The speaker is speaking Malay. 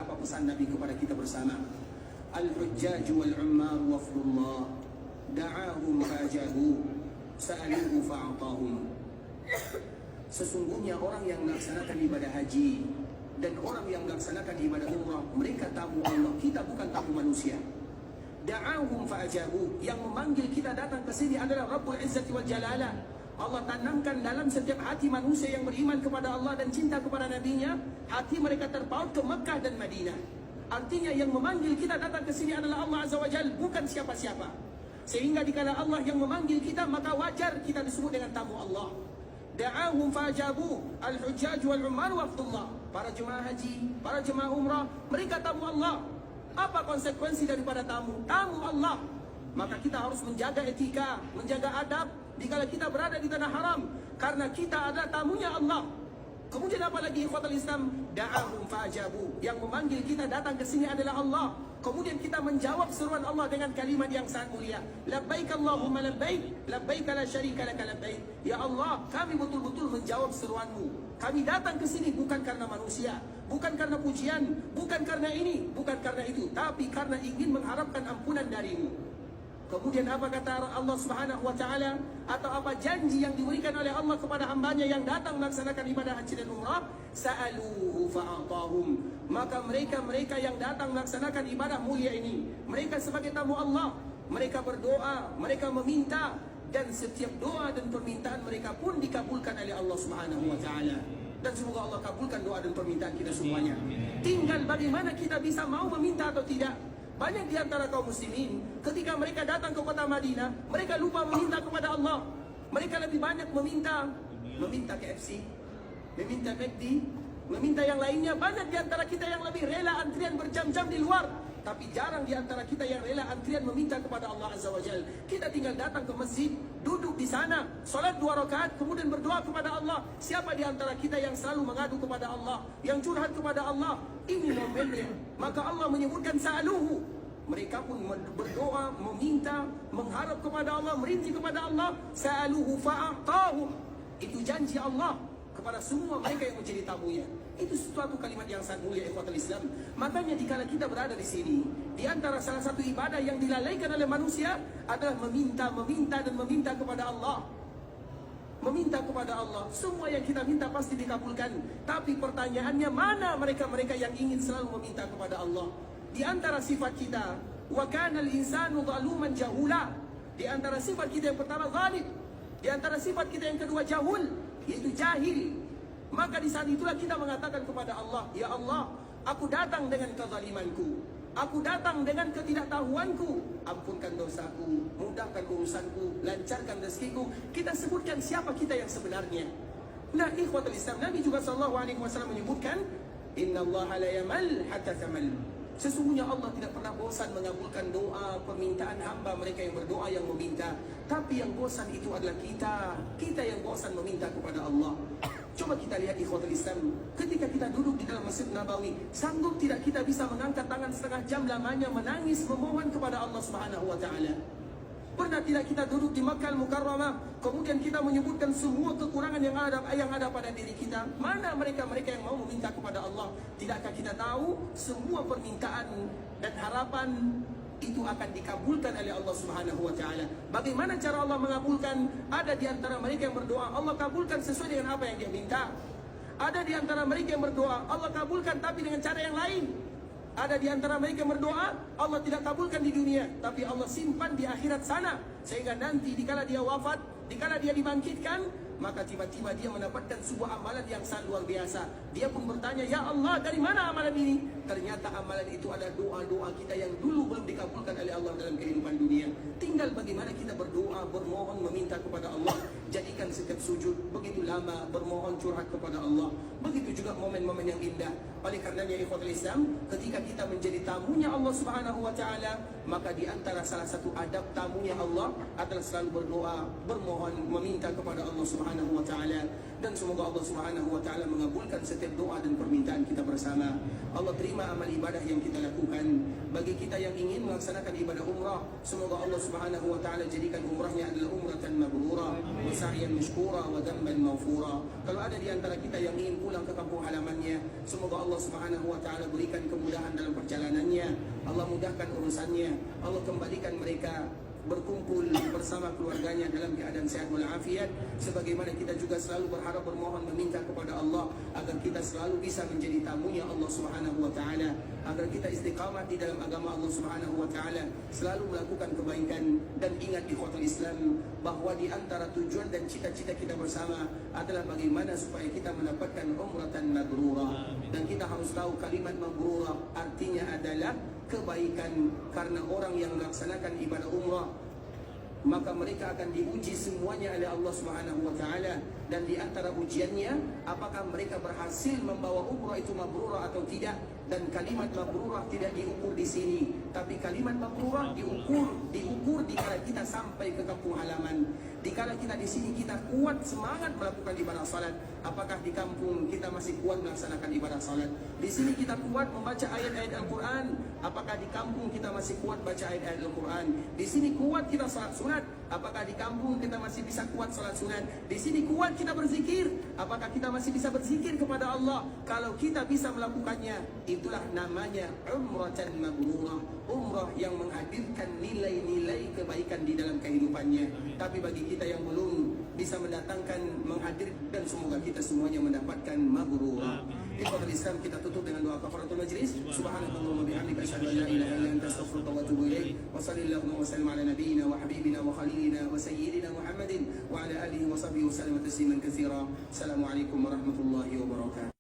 Apa pesan Nabi kepada kita bersama? Al-hujjaj wal-ummar wafdullah da'ahum fa'ajabu sa'aluhu fa'atahum. Sesungguhnya orang yang melaksanakan ibadah haji dan orang yang melaksanakan ibadah umrah, mereka tamu Allah, kita bukan tamu manusia. Da'ahum fa'ajabu, yang memanggil kita datang ke sini adalah Rabbul Izzati wal Jalalah. Allah tanamkan dalam setiap hati manusia yang beriman kepada Allah dan cinta kepada Nabi-Nya, hati mereka terpaut ke Mekah dan Madinah. Artinya yang memanggil kita datang ke sini adalah Allah Azza wa Jalla, bukan siapa-siapa. Sehingga dikala Allah yang memanggil kita, maka wajar kita disebut dengan tamu Allah. Da'ahum fa'ajabu al-hujjaj wal-ummar wafdullah. Para jemaah haji, para jemaah umrah, mereka tamu Allah. Apa konsekuensi daripada tamu? Tamu Allah. Maka kita harus menjaga etika, menjaga adab dikala kita berada di tanah haram, karena kita adalah tamunya Allah. Kemudian apa lagi ikhwatul Islam? Da'ahum fa'ajabu, yang memanggil kita datang ke sini adalah Allah. Kemudian kita menjawab seruan Allah dengan kalimat yang sangat mulia. Labbaik Allahumma labbaik, labbaik la syarika laka labbaik. Ya Allah, kami betul-betul menjawab seruanmu. Kami datang ke sini bukan karena manusia, bukan karena pujian, bukan karena ini, bukan karena itu, tapi karena ingin mengharapkan ampunan darimu. Kemudian apa kata Allah Subhanahu wa taala, atau apa janji yang diberikan oleh Allah kepada hambanya yang datang melaksanakan ibadah haji dan umrah? Sa'aluhu fa'atahum. Maka mereka yang datang melaksanakan ibadah mulia ini, mereka sebagai tamu Allah, mereka berdoa, mereka meminta, dan setiap doa dan permintaan mereka pun dikabulkan oleh Allah Subhanahu wa taala. Dan semoga Allah kabulkan doa dan permintaan kita semuanya. Tinggal bagaimana kita bisa mau meminta atau tidak. Banyak di antara kaum muslimin ketika mereka datang ke kota Madinah, mereka lupa meminta kepada Allah. Mereka lebih banyak meminta KFC, meminta McD, meminta yang lainnya. Banyak di antara kita yang lebih rela antrian berjam-jam di luar, tapi jarang di antara kita yang rela antrian meminta kepada Allah Azza wa Jalla. Kita tinggal datang ke masjid, duduk di sana, solat 2 rakaat, kemudian berdoa kepada Allah. Siapa di antara kita yang selalu mengadu kepada Allah, yang curhat kepada Allah? Ini momennya. Maka Allah menyebutkan sa'aluhu. Mereka pun berdoa, meminta, mengharap kepada Allah, merintih kepada Allah. Sa'aluhu fa'atahum. Itu janji Allah kepada semua mereka yang menjadi tamunya. Itu suatu kalimat yang sangat mulia ikhwatul Islam. Makanya dikala kita berada di sini, di antara salah satu ibadah yang dilalaikan oleh manusia adalah meminta dan meminta kepada Allah. Meminta kepada Allah, semua yang kita minta pasti dikabulkan. Tapi pertanyaannya, mana mereka-mereka yang ingin selalu meminta kepada Allah? Di antara sifat kita, wa kana al-insanu zaluman jahula. Di antara sifat kita yang pertama zalim. Di antara sifat kita yang kedua jahul, yaitu jahil. Maka di saat itulah kita mengatakan kepada Allah, ya Allah, aku datang dengan kezalimanku, aku datang dengan ketidaktahuanku, ampunkan dosaku, mudahkan urusanku, lancarkan rezekiku. Kita sebutkan siapa kita yang sebenarnya. Nah ikhwatul Islam, Nabi juga SAW menyebutkan, Inna Allah la yamal hatta tamal. Sesungguhnya Allah tidak pernah bosan mengabulkan doa, permintaan hamba mereka yang berdoa, yang meminta. Tapi yang bosan itu adalah kita yang bosan meminta kepada Allah. Coba kita lihat ikhwatul Islam, ketika kita duduk di dalam Masjid Nabawi, sanggup tidak kita bisa mengangkat tangan setengah jam lamanya menangis memohon kepada Allah Subhanahu wa taala? Pernah tidak kita duduk di Makkah Al-Mukarramah, kemudian kita menyebutkan semua kekurangan yang ada pada diri kita? Mana mereka-mereka yang mau meminta kepada Allah? Tidakkah kita tahu semua permintaan dan harapan itu akan dikabulkan oleh Allah Subhanahu wa taala? Bagaimana cara Allah mengabulkan? Ada di antara mereka yang berdoa, Allah kabulkan sesuai dengan apa yang dia minta. Ada di antara mereka yang berdoa, Allah kabulkan tapi dengan cara yang lain. Ada di antara mereka yang berdoa, Allah tidak kabulkan di dunia, tapi Allah simpan di akhirat sana, sehingga nanti dikala dia wafat, dikala dia dibangkitkan, maka tiba-tiba dia mendapatkan sebuah amalan yang sangat luar biasa. Dia pun bertanya, ya Allah, dari mana amalan ini? Ternyata amalan itu adalah doa-doa kita yang dulu belum dikabulkan oleh Allah dalam kehidupan dunia. Tinggal bagaimana kita berdoa, bermohon, meminta kepada Allah. Jadikan setiap sujud begitu lama bermohon, curhat kepada Allah. Begitu juga momen-momen yang indah. Oleh karenanya ikhwatul Islam, ketika kita menjadi tamunya Allah Subhanahu wa taala, maka di antara salah satu adab tamunya Allah adalah selalu berdoa, bermohon, meminta kepada Allah Subhanahu wa taala. Dan semoga Allah Subhanahu wa taala mengabulkan setiap doa dan permintaan kita bersama. Allah terima amal ibadah yang kita lakukan. Bagi kita yang ingin melaksanakan ibadah umrah, semoga Allah Subhanahu wa taala jadikan umrahnya adalah umratan mabrura, wa sa'yan mashkura, wa dhanban maghfura. Kalau ada di antara kita yang ingin pulang ke kampung halamannya, semoga Allah Allah Subhanahu wa taala berikan kemudahan dalam perjalanannya, Allah mudahkan urusannya, Allah kembalikan mereka berkumpul bersama keluarganya dalam keadaan sehat walafiat, sebagaimana kita juga selalu berharap, bermohon, meminta kepada Allah agar kita selalu bisa menjadi tamunya Allah Subhanahu wa taala, agar kita istiqamah di dalam agama Allah Subhanahu wa taala, selalu melakukan kebaikan. Dan ingat ikhwatul Islam bahwa di antara tujuan dan cita-cita kita bersama adalah bagaimana supaya kita mendapatkan umratan mabrurah. Dan kita harus tahu kalimat mabrurah artinya adalah kebaikan, karena orang yang melaksanakan ibadah umrah maka mereka akan diuji semuanya oleh Allah Subhanahu wa taala, dan di antara ujiannya apakah mereka berhasil membawa umrah itu mabrurah atau tidak. Dan kalimat mabrurah tidak diukur di sini, tapi kalimat mabrurah diukur dikala kita sampai ke kampung halaman, dikala kita di sini kita kuat semangat melakukan ibadah salat. Apakah di kampung kita masih kuat melaksanakan ibadah salat? Di sini kita kuat membaca ayat-ayat Al-Quran. Apakah di kampung kita masih kuat baca ayat-ayat Al-Quran? Di sini kuat kita salat sunat. Apakah di kampung kita masih bisa kuat salat sunat? Di sini kuat kita berzikir. Apakah kita masih bisa berzikir kepada Allah? Kalau kita bisa melakukannya, itulah namanya umratan mabrurah, umrah yang menghadirkan nilai-nilai kebaikan di dalam kehidupannya. Tapi bagi kita yang belum bisa mendatangkan, menghadirkan, dan semoga kita semuanya mendapatkan mabrurah. Ikhwatul Islam, kita tutup dengan doa kafaratul majlis. Subhanakallahumma bihamdika asyhadu an la ilaha illa anta astaghfiruka wa atubu ilaik. Wa sallallahu wa sallim ala nabiyyina wa habibina wa khalilina wa sayyidina Muhammadin wa ala alihi wa sahbihi wa sallam tasliman katsira. Assalamualaikum warahmatullahi wabarakatuh.